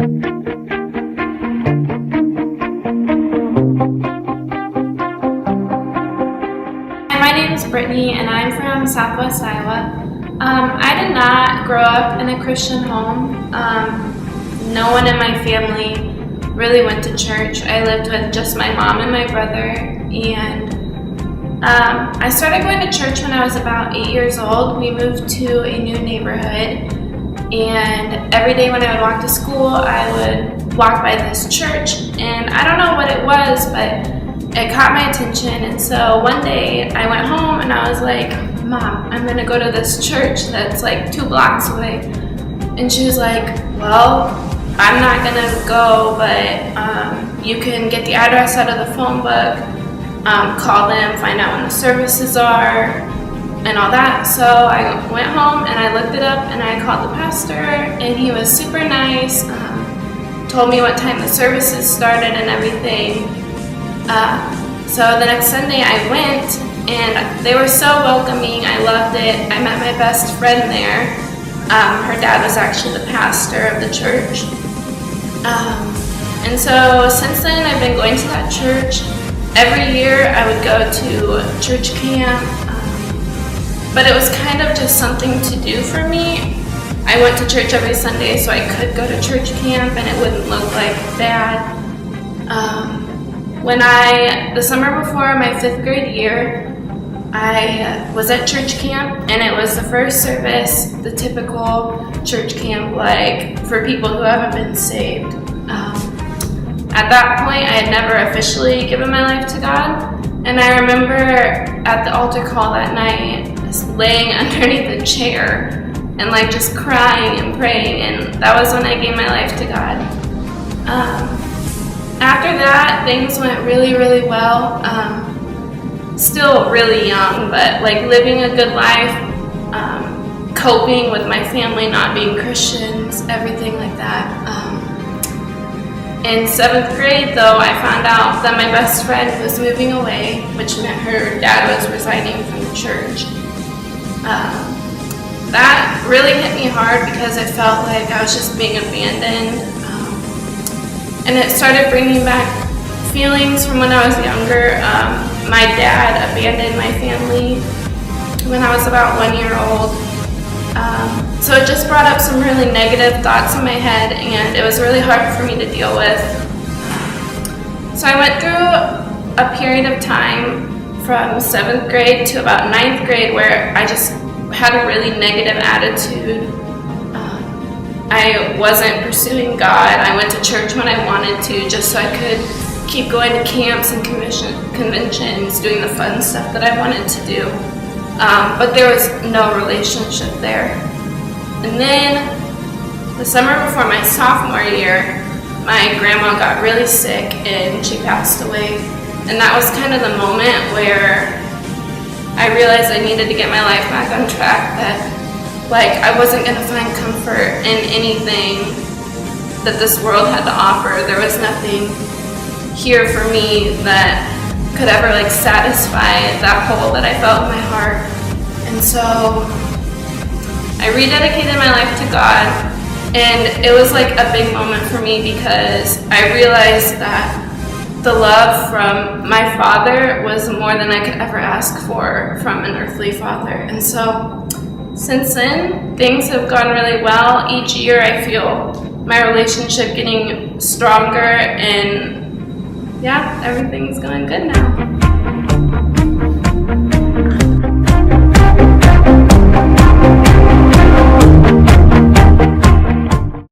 My name is Britni and I'm from Southwest Iowa. I did not grow up in a Christian home. No one in my family really went to church. I lived with just my mom and my brother, and I started going to church when I was about 8 years old. We moved to a new neighborhood, and every day when I would walk to school, I would walk by this church, and I don't know what it was, but it caught my attention. And so one day I went home and I was like, Mom, I'm gonna go to this church that's like 2 blocks away. And she was like, well, I'm not gonna go, but you can get the address out of the phone book, call them, find out when the services are, and all that. So I went home and I looked it up and I called the pastor, and he was super nice, told me what time the services started and everything. So the next Sunday I went, and they were so welcoming. I loved it. I met my best friend there. Her dad was actually the pastor of the church. And so since then I've been going to that church. Every year I would go to church camp, but it was kind of just something to do for me. I went to church every Sunday so I could go to church camp and it wouldn't look like bad. The summer before my 5th grade year, I was at church camp, and it was the first service, the typical church camp, like for people who haven't been saved. At that point, I had never officially given my life to God, and I remember at the altar call that night, just laying underneath a chair and like just crying and praying, and that was when I gave my life to God. After that, things went really, really well. Still really young, but like living a good life, coping with my family not being Christians, everything like that. In 7th grade, though, I found out that my best friend was moving away, which meant her dad was resigning from the church. That really hit me hard because I felt like I was just being abandoned. And it started bringing back feelings from when I was younger. My dad abandoned my family when I was about 1 year old. So it just brought up some really negative thoughts in my head, and it was really hard for me to deal with. So I went through a period of time from 7th grade to about 9th grade where I just had a really negative attitude. I wasn't pursuing God. I went to church when I wanted to just so I could keep going to camps and conventions, doing the fun stuff that I wanted to do. But there was no relationship there. And then the summer before my sophomore year, my grandma got really sick and she passed away. And that was kind of the moment where I realized I needed to get my life back on track, that like I wasn't gonna find comfort in anything that this world had to offer. There was nothing here for me that could ever like satisfy that hole that I felt in my heart. And so I rededicated my life to God, and it was like a big moment for me because I realized that the love from my father was more than I could ever ask for from an earthly father. And so since then, things have gone really well. Each year I feel my relationship getting stronger, and yeah, everything's going good now.